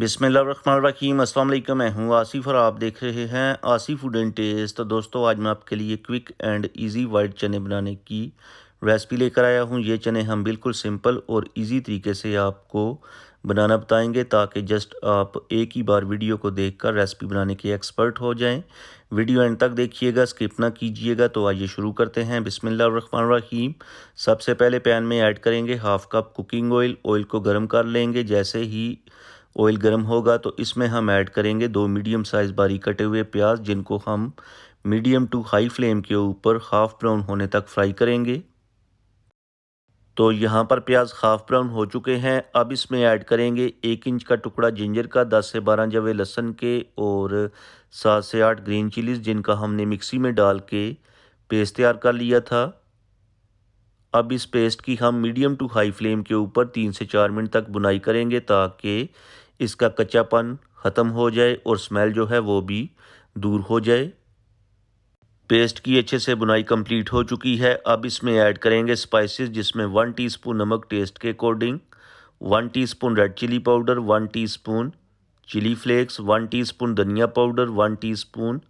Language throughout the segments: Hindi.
बिस्मिल्लाहिर्रहमानिर्रहीम। अस्सलाम वालेकुम। मैं हूँ आसिफ और आप देख रहे हैं आसिफ फूड एंड टेस्ट। तो दोस्तों, आज मैं आपके लिए क्विक एंड इजी वाइट चने बनाने की रेसिपी लेकर आया हूँ। ये चने हम बिल्कुल सिंपल और इजी तरीके से आपको बनाना बताएंगे, ताकि जस्ट आप एक ही बार वीडियो को देखकर रेसिपी बनाने के एक्सपर्ट हो जाएं। वीडियो एंड तक देखिएगा, स्किप ना कीजिएगा। तो आइए शुरू करते हैं। बिस्मिल्लाहिर्रहमानिर्रहीम। सबसे पहले पैन में ऐड करेंगे half cup cooking oil. Oil को गर्म कर लेंगे। जैसे ही ऑयल गर्म होगा तो इसमें हम ऐड करेंगे 2 मीडियम साइज़ बारीक कटे हुए प्याज, जिनको हम मीडियम टू हाई फ्लेम के ऊपर हाफ़ ब्राउन होने तक फ्राई करेंगे। तो यहाँ पर प्याज हाफ़ ब्राउन हो चुके हैं। अब इसमें ऐड करेंगे 1 इंच का टुकड़ा जिंजर का, 10 से 12 जवे लहसुन के और 7 से 8 ग्रीन चिलीज़, जिनका हमने मिक्सी में डाल के पेस्ट तैयार कर लिया था। अब इस पेस्ट की हम मीडियम टू हाई फ्लेम के ऊपर 3 से 4 मिनट तक बुनाई करेंगे, ताकि इसका कच्चापन ख़त्म हो जाए और स्मेल जो है वो भी दूर हो जाए। पेस्ट की अच्छे से बुनाई कंप्लीट हो चुकी है। अब इसमें ऐड करेंगे स्पाइसेस, जिसमें 1 टीस्पून नमक टेस्ट के according, 1 teaspoon red chilli powder, 1 teaspoon chilli flakes, 1 teaspoon धनिया पाउडर, 1 टीस्पून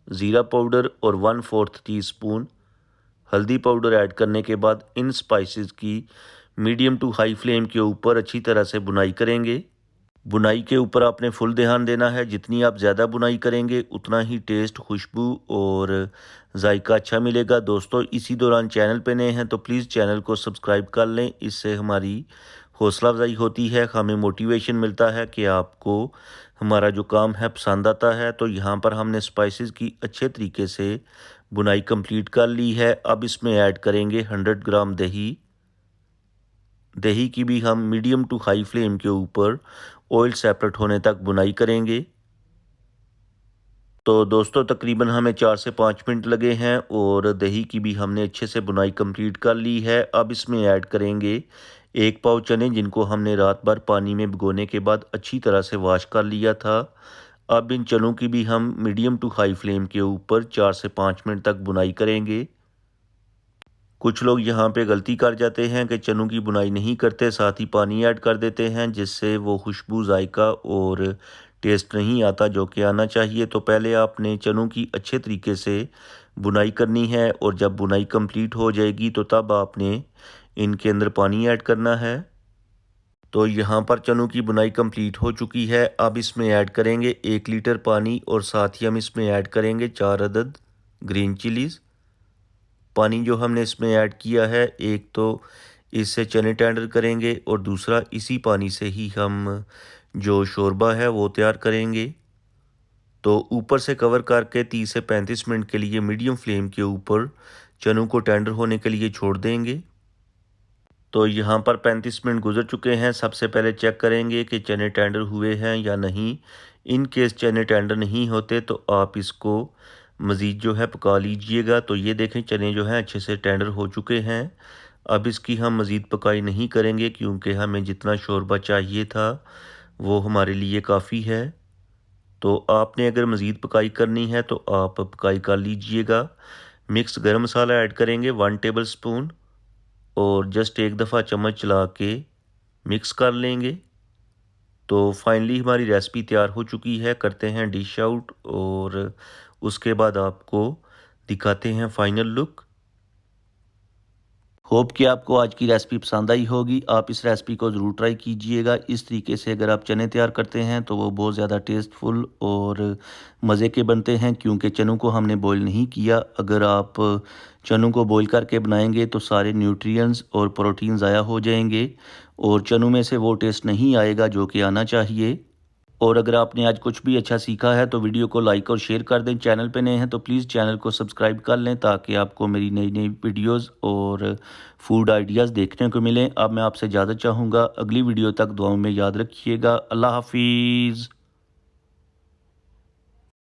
ज़ीरा पाउडर और 1/4 टीस्पून हल्दी पाउडर ऐड करने के बाद इन स्पाइसेस की मीडियम टू हाई फ्लेम के ऊपर अच्छी तरह से बुनाई करेंगे। बुनाई के ऊपर आपने फुल ध्यान देना है। जितनी आप ज़्यादा बुनाई करेंगे उतना ही टेस्ट, खुशबू और जायका अच्छा मिलेगा। दोस्तों, इसी दौरान चैनल पे नए हैं तो प्लीज़ चैनल को सब्सक्राइब कर लें। इससे हमारी हौसला अफजाई होती है, हमें मोटिवेशन मिलता है कि आपको हमारा जो काम है पसंद आता है। तो यहाँ पर हमने स्पाइसेस की अच्छे तरीके से बुनाई कंप्लीट कर ली है। अब इसमें ऐड करेंगे 100 ग्राम दही। दही की भी हम मीडियम टू हाई फ्लेम के ऊपर ऑयल सेपरेट होने तक बुनाई करेंगे। तो दोस्तों, तकरीबन हमें 4 से 5 मिनट लगे हैं और दही की भी हमने अच्छे से बुनाई कंप्लीट कर ली है। अब इसमें ऐड करेंगे 1 पाव चने, जिनको हमने रात भर पानी में भिगोने के बाद अच्छी तरह से वॉश कर लिया था। अब इन चनों की भी हम मीडियम टू हाई फ्लेम के ऊपर 4 से 5 मिनट तक बुनाई करेंगे। कुछ लोग यहाँ पे गलती कर जाते हैं कि चनों की बुनाई नहीं करते, साथ ही पानी ऐड कर देते हैं, जिससे वो खुशबू, जायका और टेस्ट नहीं आता जो कि आना चाहिए। तो पहले आपने चनों की अच्छे तरीके से बुनाई करनी है और जब बुनाई कंप्लीट हो जाएगी तो तब आपने इनके अंदर पानी ऐड करना है। तो यहाँ पर चनों की बुनाई कंप्लीट हो चुकी है। अब इसमें ऐड करेंगे 1 लीटर पानी और साथ ही हम इसमें ऐड करेंगे 4 अदद ग्रीन चिलीज़। पानी जो हमने इसमें ऐड किया है, एक तो इससे चने टेंडर करेंगे और दूसरा इसी पानी से ही हम जो शोरबा है वो तैयार करेंगे। तो ऊपर से कवर करके 30 से 35 मिनट के लिए मीडियम फ्लेम के ऊपर चनों को टेंडर होने के लिए छोड़ देंगे। तो यहाँ पर 35 मिनट गुजर चुके हैं। सबसे पहले चेक करेंगे कि चने टेंडर हुए हैं या नहीं। इन केस चने टेंडर नहीं होते तो आप इसको मज़ीद जो है पका लीजिएगा। तो ये देखें, चने जो हैं अच्छे से टेंडर हो चुके हैं। अब इसकी हम मज़ीद पकाई नहीं करेंगे, क्योंकि हमें जितना शोरबा चाहिए था वो हमारे लिए काफ़ी है। तो आपने अगर मज़ीद पकाई करनी है तो आप पकाई कर लीजिएगा। मिक्स गरम मसाला ऐड करेंगे 1 टेबल स्पून और जस्ट एक दफ़ा चम्मच चला के मिक्स कर लेंगे। तो फाइनली हमारी रेसिपी तैयार हो चुकी है। करते हैं डिश आउट और उसके बाद आपको दिखाते हैं फाइनल लुक। होप कि आपको आज की रेसिपी पसंद आई होगी। आप इस रेसिपी को ज़रूर ट्राई कीजिएगा। इस तरीके से अगर आप चने तैयार करते हैं तो वो बहुत ज़्यादा टेस्टफुल और मज़े के बनते हैं, क्योंकि चनों को हमने बॉईल नहीं किया। अगर आप चनों को बॉईल करके बनाएंगे तो सारे न्यूट्रिएंट्स और प्रोटीन ज़ाया हो जाएंगे और चनों में से वो टेस्ट नहीं आएगा जो कि आना चाहिए। और अगर आपने आज कुछ भी अच्छा सीखा है तो वीडियो को लाइक और शेयर कर दें। चैनल पे नए हैं तो प्लीज़ चैनल को सब्सक्राइब कर लें, ताकि आपको मेरी नई नई वीडियोस और फूड आइडियाज़ देखने को मिलें। अब मैं आपसे इजाज़त चाहूँगा। अगली वीडियो तक दुआओं में याद रखिएगा। अल्लाह हाफिज़।